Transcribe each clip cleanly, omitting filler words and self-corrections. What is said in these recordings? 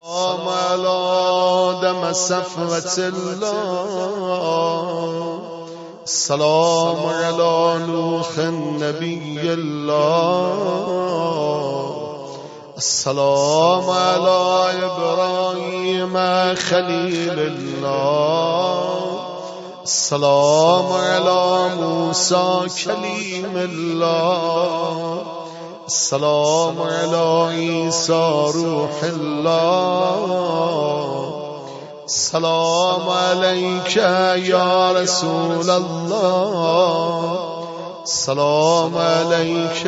السلام على دم صفوة الله. السلام على نوح النبي الله. السلام على إبراهيم خليل الله. السلام على موسى كليم الله. السلام على عيسى روح الله. السلام عليك يا رسول الله. السلام عليك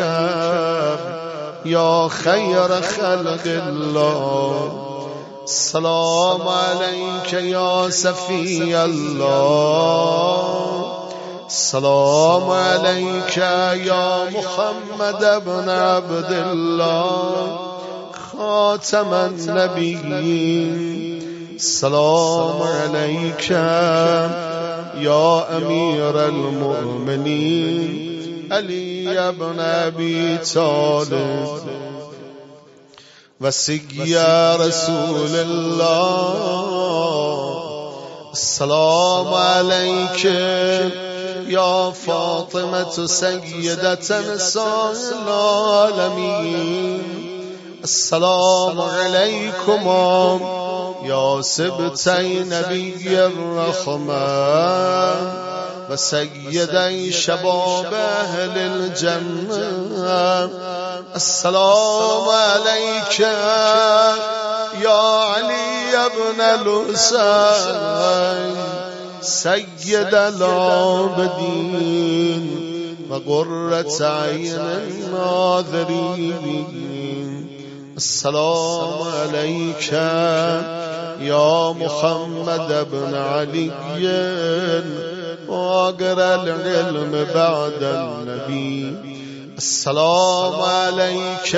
يا خير خلق الله. السلام عليك يا سفي الله. السلام عليك يا محمد بن عبد الله خاتم النبيين. السلام عليك يا أمير المؤمنين علي بن أبي طالب وسي رسول الله. السلام عليك يا فاطمة سيدة نساء العالمين. السلام عليكم يا سبتي نبي الرحمن وسيدي شباب أهل الجنة. السلام عليك يا علي بن الحسين سيد العابدين وقرة عين الناظرين. السلام عليك يا محمد بن علي واقر العلم بعد النبي. السلام عليك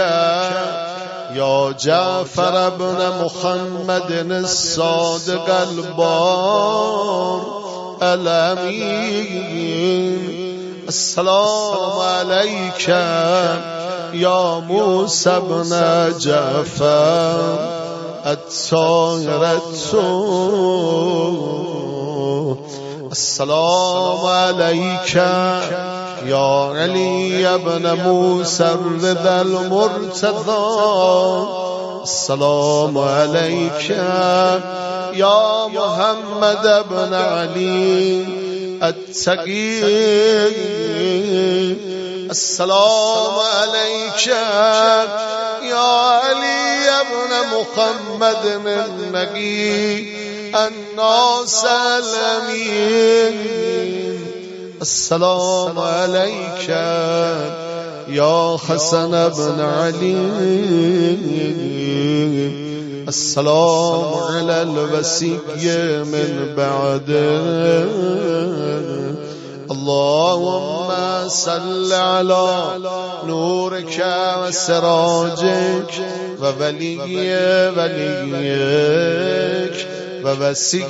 يا جعفر بن محمد الصادق البار الأمين. السلام عليك يا موسى بن جعفر الطاهر السلام عليك يا علي بن موسى الرضا المرتضى. السلام عليك يا محمد بن علي التقي. السلام عليك يا علي بن محمد النقي الناس الأمين. السلام عليك يا حسن بن علي. السلام على الوسي من بعده. اللهم صل على نورك وسراجك وولي وليك ووسي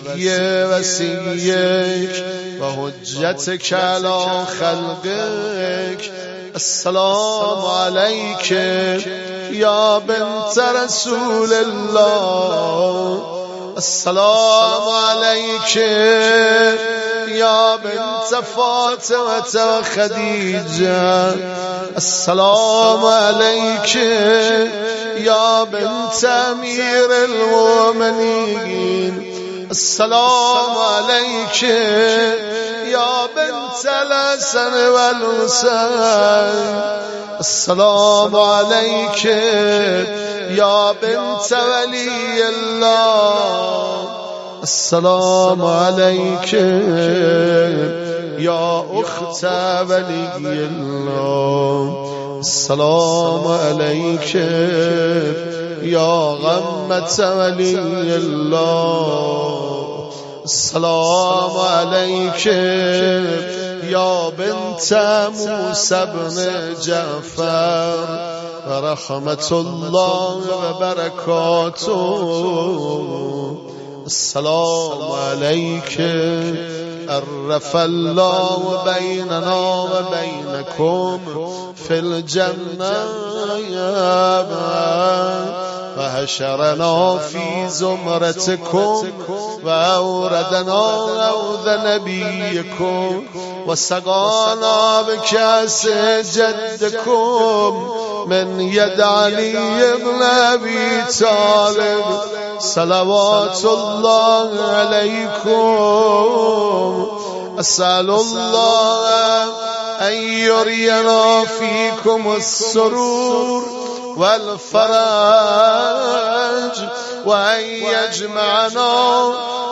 وسيك وحجتك على خلقك. السلام عليك يا بنت رسول الله. السلام عليك يا بنت فاطمة وخديجة. السلام عليك يا بنت أمير المؤمنين. السلام عليك يا بنت الحسن والحسين. السلام عليك يا بنت ولي الله. السلام عليك يا أخت ولي الله. السلام عليك يا غمة ولي الله. السلام عليك يا بنت موسى بن جعفر ورحمة الله وبركاته. السلام عليك عرف الله بيننا وبينكم في الجنة حشرنا في زمرتكم وأوردنا روض نبيكم وسقانا بكأس جدكم من يد علي بن أبي طالب صلوات الله عليكم. أسأل الله أن يرينا فيكم السرور والفرج وأن يجمعنا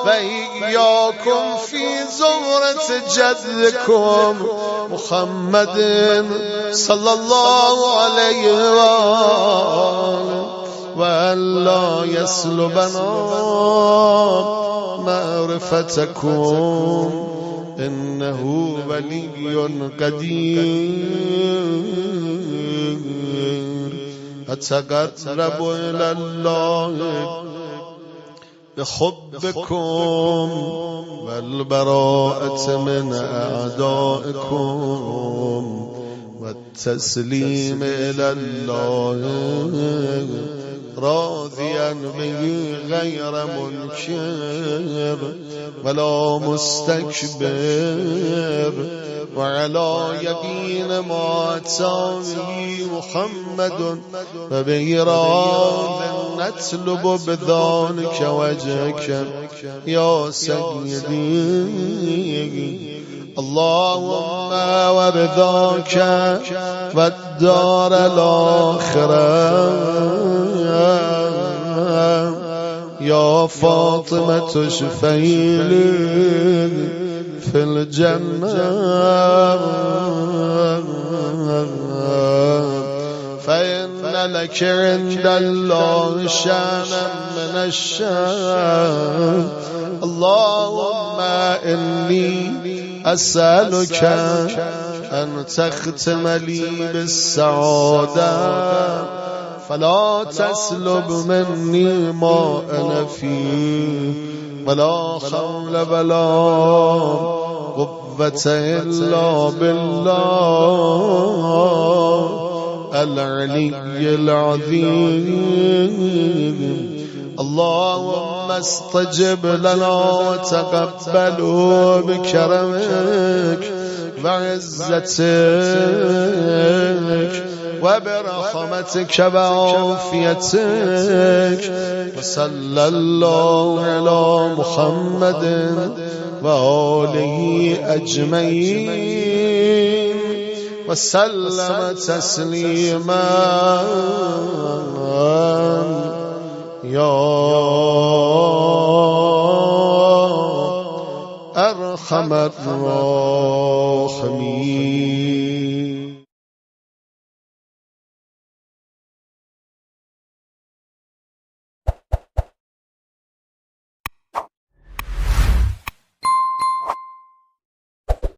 وإياكم في زمرة جدكم محمد صلى الله عليه وآله وأن لا يسلبنا معرفتكم إنه ولي قدير. أتقرب إلى الله بحبكم والبراءة من أعدائكم والتسليم إلى الله راضيا به غير منكر ولا مستكبر وعلى يقين ما أتاني محمد وبه راض نطلب بذلك وجهك يا سيدي. اللهم ورضاك والدار الآخرة يا فاطمة شفيلي في الجنة فإن لك عند الله شانا من الشان. اللهم إني أسألك أن تختم لي بالسعادة فلا تسلب مني ما أنا فيه ولا حول ولا قوة إلا بالله العلي العظيم. اللهم استجب لنا وتقبله بكرمك وعزتك وبرحمتك وعافيتك وصلى الله على محمد وآله أجمعين وسلم تسليما يا أرحم الراحمين.